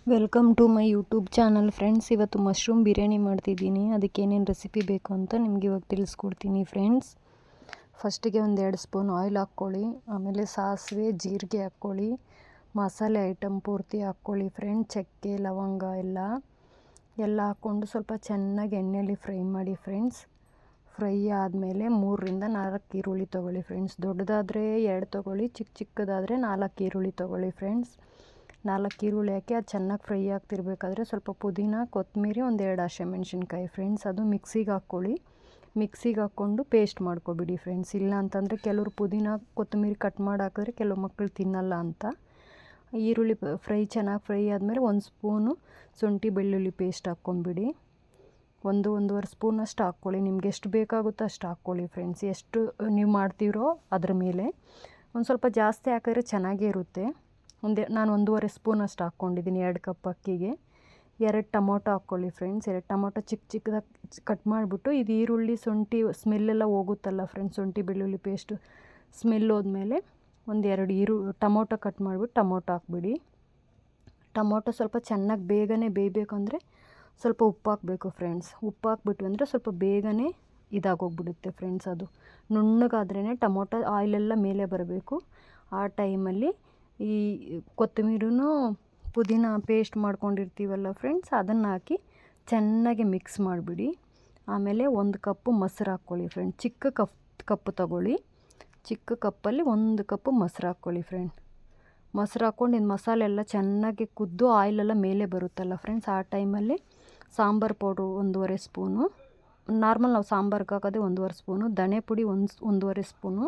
Welcome to my YouTube channel friends. ಇವತ್ತು mushroom biryani ಮಾಡ್ತಿದ್ದೀನಿ. ಅದಕ್ಕೆ ಏನೇನು ರೆಸಿಪಿ ಬೇಕು ಅಂತ ನಿಮಗೆ ಇವಾಗ ತಿಳಿಸ್ಕೊಡ್ತೀನಿ ಫ್ರೆಂಡ್ಸ್. ಫಸ್ಟಿಗೆ ಒಂದು 2 ಸ್ಪೂನ್ ಆಯಿಲ್ ಹಾಕ್ಕೊಳ್ಳಿ. ಆಮೇಲೆ ಸಾಸಿವೆ ಜೀರಿಗೆ ಹಾಕ್ಕೊಳ್ಳಿ. ಮಸಾಲೆ ಐಟಮ್ ಪೂರ್ತಿ ಹಾಕ್ಕೊಳ್ಳಿ ಫ್ರೆಂಡ್. ಚಕ್ಕೆ ಲವಂಗ ಎಲ್ಲ ಹಾಕ್ಕೊಂಡು ಸ್ವಲ್ಪ ಚೆನ್ನಾಗಿ ಎಣ್ಣೆಯಲ್ಲಿ ಫ್ರೈ ಮಾಡಿ ಫ್ರೆಂಡ್ಸ್. ಫ್ರೈ ಆದಮೇಲೆ 3ರಿಂದ 4 ಈರುಳ್ಳಿ ತೊಗೊಳ್ಳಿ ಫ್ರೆಂಡ್ಸ್. ದೊಡ್ಡದಾದರೆ 2 ತೊಗೊಳ್ಳಿ, ಚಿಕ್ಕದಾದರೆ 4 ಈರುಳ್ಳಿ ತೊಗೊಳ್ಳಿ ಫ್ರೆಂಡ್ಸ್. 4 ಈರುಳ್ಳಿ ಹಾಕಿ ಅದು ಚೆನ್ನಾಗಿ ಫ್ರೈ ಆಗ್ತಿರ್ಬೇಕಾದ್ರೆ ಸ್ವಲ್ಪ ಪುದೀನ ಕೊತ್ತಂಬರಿ 1-2 ಹಸಿಮೆಣ್ಸಿನ್ಕಾಯಿ ಫ್ರೆಂಡ್ಸ್. ಅದು ಮಿಕ್ಸಿಗೆ ಹಾಕ್ಕೊಳ್ಳಿ. ಮಿಕ್ಸಿಗೆ ಹಾಕ್ಕೊಂಡು ಪೇಸ್ಟ್ ಮಾಡ್ಕೊಬಿಡಿ ಫ್ರೆಂಡ್ಸ್. ಇಲ್ಲ ಅಂತಂದರೆ ಕೆಲವರು ಪುದೀನ ಕೊತ್ತಂಬರಿ ಕಟ್ ಮಾಡಿ ಹಾಕಿದ್ರೆ ಕೆಲವು ಮಕ್ಕಳು ತಿನ್ನಲ್ಲ ಅಂತ. ಈರುಳ್ಳಿ ಚೆನ್ನಾಗಿ ಫ್ರೈ ಆದಮೇಲೆ 1 ಸ್ಪೂನು ಶುಂಠಿ ಬೆಳ್ಳುಳ್ಳಿ ಪೇಸ್ಟ್ ಹಾಕ್ಕೊಂಬಿಡಿ. 1-1.5 ಸ್ಪೂನಷ್ಟು ಹಾಕ್ಕೊಳ್ಳಿ. ನಿಮ್ಗೆ ಎಷ್ಟು ಬೇಕಾಗುತ್ತೋ ಅಷ್ಟು ಹಾಕ್ಕೊಳ್ಳಿ ಫ್ರೆಂಡ್ಸ್. ಎಷ್ಟು ನೀವು ಮಾಡ್ತೀರೋ ಅದ್ರ ಮೇಲೆ ಒಂದು ಸ್ವಲ್ಪ ಜಾಸ್ತಿ ಹಾಕಿದ್ರೆ ಚೆನ್ನಾಗೇ ಇರುತ್ತೆ. ನಾನು 1.5 ಸ್ಪೂನಷ್ಟು ಹಾಕ್ಕೊಂಡಿದ್ದೀನಿ 2 ಕಪ್ ಅಕ್ಕಿಗೆ. 2 ಟೊಮೊಟೊ ಹಾಕ್ಕೊಳ್ಳಿ ಫ್ರೆಂಡ್ಸ್. 2 ಟೊಮೊಟೊ ಚಿಕ್ಕದಾಗಿ ಕಟ್ ಮಾಡಿಬಿಟ್ಟು, ಇದು ಈರುಳ್ಳಿ ಶುಂಠಿ ಸ್ಮೆಲ್ಲೆಲ್ಲ ಹೋಗುತ್ತಲ್ಲ ಫ್ರೆಂಡ್ಸ್, ಶುಂಠಿ ಬೆಳ್ಳುಳ್ಳಿ ಪೇಸ್ಟು ಸ್ಮೆಲ್ ಹೋದ್ಮೇಲೆ 1-2 ಟೊಮೊಟೊ ಕಟ್ ಮಾಡಿಬಿಟ್ಟು ಟೊಮೊಟೊ ಹಾಕ್ಬಿಡಿ. ಟೊಮೊಟೊ ಸ್ವಲ್ಪ ಚೆನ್ನಾಗಿ ಬೇಗನೆ ಬೇಯಬೇಕಂದ್ರೆ ಸ್ವಲ್ಪ ಉಪ್ಪು ಹಾಕಬೇಕು ಫ್ರೆಂಡ್ಸ್. ಉಪ್ಪು ಹಾಕ್ಬಿಟ್ವಿ ಅಂದರೆ ಸ್ವಲ್ಪ ಬೇಗನೆ ಇದಾಗೋಗ್ಬಿಡುತ್ತೆ ಫ್ರೆಂಡ್ಸ್. ಅದು ನುಣ್ಣಗಾದ್ರೇ ಟೊಮೊಟೊ ಆಯಿಲೆಲ್ಲ ಮೇಲೆ ಬರಬೇಕು. ಆ ಟೈಮಲ್ಲಿ ಈ ಕೊತ್ತಂಬರಿನೂ ಪುದೀನ ಪೇಸ್ಟ್ ಮಾಡ್ಕೊಂಡಿರ್ತೀವಲ್ಲ ಫ್ರೆಂಡ್ಸ್, ಅದನ್ನು ಹಾಕಿ ಚೆನ್ನಾಗಿ ಮಿಕ್ಸ್ ಮಾಡಿಬಿಡಿ. ಆಮೇಲೆ 1 ಕಪ್ಪು ಮೊಸರು ಹಾಕ್ಕೊಳ್ಳಿ ಫ್ರೆಂಡ್. ಚಿಕ್ಕ ಕಪ್ಪು ತೊಗೊಳ್ಳಿ. ಚಿಕ್ಕ ಕಪ್ಪಲ್ಲಿ 1 ಕಪ್ಪು ಮೊಸರು ಹಾಕ್ಕೊಳ್ಳಿ ಫ್ರೆಂಡ್. ಮೊಸರು ಹಾಕ್ಕೊಂಡು ಇದು ಮಸಾಲೆ ಎಲ್ಲ ಚೆನ್ನಾಗಿ ಕುದ್ದು ಆಯಿಲೆಲ್ಲ ಮೇಲೆ ಬರುತ್ತಲ್ಲ ಫ್ರೆಂಡ್ಸ್, ಆ ಟೈಮಲ್ಲಿ ಸಾಂಬಾರು ಪೌಡ್ರು 1.5 ಸ್ಪೂನು. ನಾರ್ಮಲ್ ನಾವು ಸಾಂಬಾರ್ಗೆ ಹಾಕೋದೇ 1.5 ಸ್ಪೂನು. ಧನೆ ಪುಡಿ 1.5 ಸ್ಪೂನು.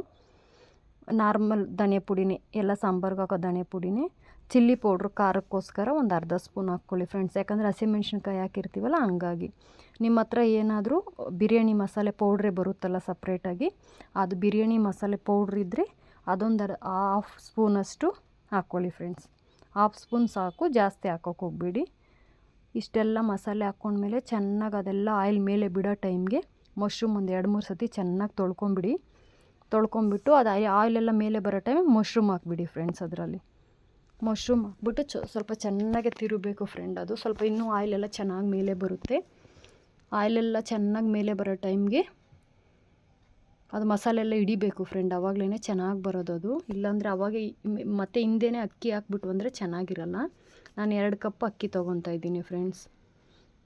ನಾರ್ಮಲ್ ಧನಿಯ ಪುಡಿನೇ, ಎಲ್ಲ ಸಾಂಬಾರ್ಗೆ ಹಾಕೋ ಧನಿಯ ಪುಡಿನೇ. ಚಿಲ್ಲಿ ಪೌಡ್ರು ಖಾರಕ್ಕೋಸ್ಕರ ಒಂದು ಅರ್ಧ ಸ್ಪೂನ್ ಹಾಕ್ಕೊಳ್ಳಿ ಫ್ರೆಂಡ್ಸ್. ಯಾಕಂದರೆ ಹಸಿಮೆಣ್ಸಿನ್ಕಾಯಿ ಹಾಕಿರ್ತೀವಲ್ಲ ಹಂಗಾಗಿ. ನಿಮ್ಮ ಹತ್ರ ಏನಾದರೂ ಬಿರಿಯಾನಿ ಮಸಾಲೆ ಪೌಡ್ರೇ ಬರುತ್ತಲ್ಲ ಸಪ್ರೇಟಾಗಿ, ಅದು ಬಿರಿಯಾನಿ ಮಸಾಲೆ ಪೌಡ್ರ್ ಇದ್ದರೆ ಅದೊಂದು 1/2 ಸ್ಪೂನಷ್ಟು ಹಾಕ್ಕೊಳ್ಳಿ ಫ್ರೆಂಡ್ಸ್. 1/2 ಸ್ಪೂನ್ ಸಾಕು, ಜಾಸ್ತಿ ಹಾಕೋಕೆ ಹೋಗ್ಬೇಡಿ. ಇಷ್ಟೆಲ್ಲ ಮಸಾಲೆ ಹಾಕ್ಕೊಂಡ್ಮೇಲೆ ಚೆನ್ನಾಗಿ ಅದೆಲ್ಲ ಆಯಿಲ್ ಮೇಲೆ ಬಿಡೋ ಟೈಮ್ಗೆ ಮಶ್ರೂಮ್ ಒಂದು 2-3 ಸತಿ ಚೆನ್ನಾಗಿ ತೊಳ್ಕೊಂಬಿಟ್ಟು ಅದು ಆಯಿಲೆಲ್ಲ ಮೇಲೆ ಬರೋ ಟೈಮಿಗೆ ಮಶ್ರೂಮ್ ಹಾಕ್ಬಿಡಿ ಫ್ರೆಂಡ್ಸ್. ಅದರಲ್ಲಿ ಮಶ್ರೂಮ್ ಹಾಕ್ಬಿಟ್ಟು ಸ್ವಲ್ಪ ಚೆನ್ನಾಗಿ ತಿರುಗಬೇಕು ಫ್ರೆಂಡ್. ಅದು ಸ್ವಲ್ಪ ಇನ್ನೂ ಆಯಿಲೆಲ್ಲ ಚೆನ್ನಾಗಿ ಮೇಲೆ ಬರುತ್ತೆ. ಆಯಿಲೆಲ್ಲ ಚೆನ್ನಾಗಿ ಮೇಲೆ ಬರೋ ಟೈಮ್ಗೆ ಅದು ಮಸಾಲೆ ಎಲ್ಲ ಹಿಡಿಬೇಕು ಫ್ರೆಂಡ್. ಆವಾಗಲೇ ಚೆನ್ನಾಗಿ ಬರೋದು ಅದು. ಇಲ್ಲಾಂದರೆ ಅವಾಗೆ ಮತ್ತೆ ಹಿಂದೆನೇ ಅಕ್ಕಿ ಹಾಕ್ಬಿಟ್ಟು ಅಂದರೆ ಚೆನ್ನಾಗಿರಲ್ಲ. ನಾನು 2 ಕಪ್ ಅಕ್ಕಿ ತೊಗೊತಾ ಇದ್ದೀನಿ ಫ್ರೆಂಡ್ಸ್.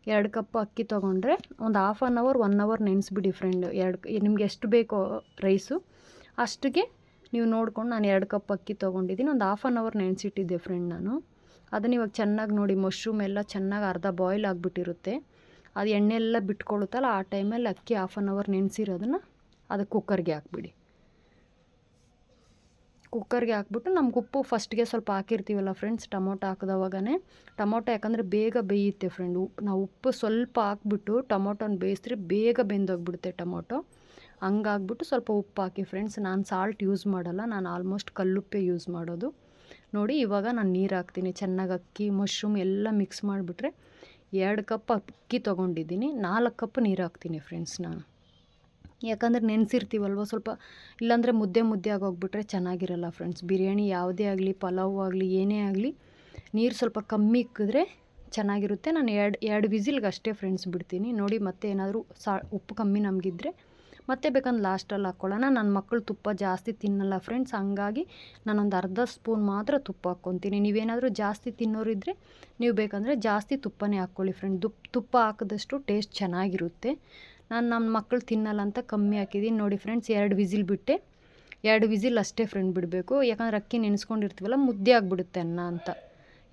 2 ಕಪ್ ಅಕ್ಕಿ ತೊಗೊಂಡ್ರೆ ಒಂದು 1/2 ಅವರ್ 1 ಅವರ್ ನೆನೆಸ್ಬಿಡಿ ಫ್ರೆಂಡ್. ನಿಮ್ಗೆ ಎಷ್ಟು ಬೇಕೋ ರೈಸು ಅಷ್ಟಿಗೆ ನೀವು ನೋಡ್ಕೊಂಡು, ನಾನು 2 ಕಪ್ ಅಕ್ಕಿ ತೊಗೊಂಡಿದ್ದೀನಿ. ಒಂದು 1/2 ಅವರ್ ನೆನೆಸಿಟ್ಟಿದ್ದೆ ಫ್ರೆಂಡ್ ನಾನು. ಅದನ್ನು ಇವಾಗ ಚೆನ್ನಾಗಿ ನೋಡಿ ಮಶ್ರೂಮ್ ಎಲ್ಲ ಚೆನ್ನಾಗಿ ಅರ್ಧ ಬಾಯ್ಲ್ ಆಗಿಬಿಟ್ಟಿರುತ್ತೆ. ಅದು ಎಣ್ಣೆ ಎಲ್ಲ ಬಿಟ್ಕೊಳ್ಳುತ್ತಲ್ಲ, ಆ ಟೈಮಲ್ಲಿ ಅಕ್ಕಿ 1/2 ಅವರ್ ನೆನೆಸಿರೋದನ್ನು ಅದಕ್ಕೆ ಕುಕ್ಕರ್ಗೆ ಹಾಕ್ಬಿಡಿ. ಕುಕ್ಕರ್ಗೆ ಹಾಕ್ಬಿಟ್ಟು ನಮ್ಗೆ ಉಪ್ಪು ಫಸ್ಟ್ಗೆ ಸ್ವಲ್ಪ ಹಾಕಿರ್ತೀವಲ್ಲ ಫ್ರೆಂಡ್ಸ್ ಟೊಮೊಟೊ ಹಾಕಿದವಾಗನೇ. ಟೊಮೊಟೊ ಯಾಕಂದರೆ ಬೇಗ ಬೇಯುತ್ತೆ ಫ್ರೆಂಡ್. ನಾವು ಉಪ್ಪು ಸ್ವಲ್ಪ ಹಾಕ್ಬಿಟ್ಟು ಟೊಮೊಟೊನ ಬೇಯಿಸಿದ್ರೆ ಬೇಗ ಬೆಂದೋಗ್ಬಿಡುತ್ತೆ ಟೊಮೊಟೊ. ಹಂಗಾಗ್ಬಿಟ್ಟು ಸ್ವಲ್ಪ ಉಪ್ಪು ಹಾಕಿ ಫ್ರೆಂಡ್ಸ್. ನಾನು ಸಾಲ್ಟ್ ಯೂಸ್ ಮಾಡಲ್ಲ, ನಾನು ಆಲ್ಮೋಸ್ಟ್ ಕಲ್ಲುಪ್ಪೇ ಯೂಸ್ ಮಾಡೋದು. ನೋಡಿ ಇವಾಗ ನಾನು ನೀರು ಹಾಕ್ತೀನಿ. ಚೆನ್ನಾಗಿ ಅಕ್ಕಿ ಮಶ್ರೂಮ್ ಎಲ್ಲ ಮಿಕ್ಸ್ ಮಾಡಿಬಿಟ್ರೆ 2 ಕಪ್ ಅಕ್ಕಿ ತೊಗೊಂಡಿದ್ದೀನಿ, 4 ಕಪ್ ನೀರು ಹಾಕ್ತೀನಿ ಫ್ರೆಂಡ್ಸ್ ನಾನು. ಯಾಕಂದರೆ ನೆನೆಸಿರ್ತೀವಲ್ವ ಸ್ವಲ್ಪ, ಇಲ್ಲಾಂದರೆ ಮುದ್ದೆ ಆಗೋಗ್ಬಿಟ್ರೆ ಚೆನ್ನಾಗಿರಲ್ಲ ಫ್ರೆಂಡ್ಸ್. ಬಿರಿಯಾನಿ ಯಾವುದೇ ಆಗಲಿ, ಪಲಾವ್ ಆಗಲಿ, ಏನೇ ಆಗಲಿ ನೀರು ಸ್ವಲ್ಪ ಕಮ್ಮಿ ಇಕ್ಕಿದ್ರೆ ಚೆನ್ನಾಗಿರುತ್ತೆ. ನಾನು 2 ವಿಸಿಲ್ಗೆ ಅಷ್ಟೇ ಫ್ರೆಂಡ್ಸ್ ಬಿಡ್ತೀನಿ. ನೋಡಿ ಮತ್ತೆ ಏನಾದರೂ ಉಪ್ಪು ಕಮ್ಮಿ ನಮಗಿದ್ರೆ ಮತ್ತೆ ಬೇಕಂದ್ರೆ ಲಾಸ್ಟಲ್ಲಿ ಹಾಕ್ಕೊಳ್ಳೋಣ. ನನ್ನ ಮಕ್ಕಳು ತುಪ್ಪ ಜಾಸ್ತಿ ತಿನ್ನಲ್ಲ ಫ್ರೆಂಡ್ಸ್, ಹಂಗಾಗಿ ನಾನೊಂದು ಅರ್ಧ ಸ್ಪೂನ್ ಮಾತ್ರ ತುಪ್ಪ ಹಾಕ್ಕೊತೀನಿ. ನೀವೇನಾದರೂ ಜಾಸ್ತಿ ತಿನ್ನೋರಿದ್ದರೆ ನೀವು ಬೇಕಂದರೆ ಜಾಸ್ತಿ ತುಪ್ಪನೇ ಹಾಕ್ಕೊಳ್ಳಿ ಫ್ರೆಂಡ್. ತುಪ್ಪ ಹಾಕಿದಷ್ಟು ಟೇಸ್ಟ್ ಚೆನ್ನಾಗಿರುತ್ತೆ. ನನ್ನ ಮಕ್ಕಳು ತಿನ್ನಲ್ಲ ಅಂತ ಕಮ್ಮಿ ಹಾಕಿದ್ದೀನಿ. ನೋಡಿ ಫ್ರೆಂಡ್ಸ್ 2 ವಿಸಿಲ್ ಬಿಟ್ಟೆ. 2 ವಿಸಿಲ್ ಅಷ್ಟೇ ಫ್ರೆಂಡ್ ಬಿಡಬೇಕು. ಯಾಕಂದರೆ ಅಕ್ಕಿ ನೆನೆಸ್ಕೊಂಡಿರ್ತೀವಲ್ಲ ಮುದ್ದೆ ಆಗಿಬಿಡುತ್ತೆ ಅನ್ನ ಅಂತ.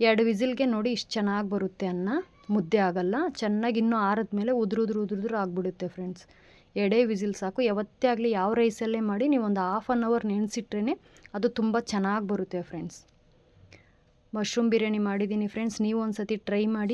2 ವಿಸಿಲ್ಗೆ ನೋಡಿ ಇಷ್ಟು ಚೆನ್ನಾಗಿ ಬರುತ್ತೆ ಅನ್ನ, ಮುದ್ದೆ ಆಗಲ್ಲ. ಚೆನ್ನಾಗಿ ಇನ್ನೂ ಆರಿದ ಮೇಲೆ ಉದುರು ಆಗಿಬಿಡುತ್ತೆ ಫ್ರೆಂಡ್ಸ್. 2 ವಿಸಿಲ್ ಸಾಕು. ಯಾವತ್ತೇ ಆಗಲಿ ಯಾವ ರೈಸಲ್ಲೇ ಮಾಡಿ ನೀವು ಒಂದು 1/2 ಅವರ್ ನೆನೆಸಿಟ್ರೇ ಅದು ತುಂಬ ಚೆನ್ನಾಗಿ ಬರುತ್ತೆ ಫ್ರೆಂಡ್ಸ್. ಮಶ್ರೂಮ್ ಬಿರಿಯಾನಿ ಮಾಡಿದ್ದೀನಿ ಫ್ರೆಂಡ್ಸ್. ನೀವು ಒಂದು ಸತಿ ಟ್ರೈ ಮಾಡಿ.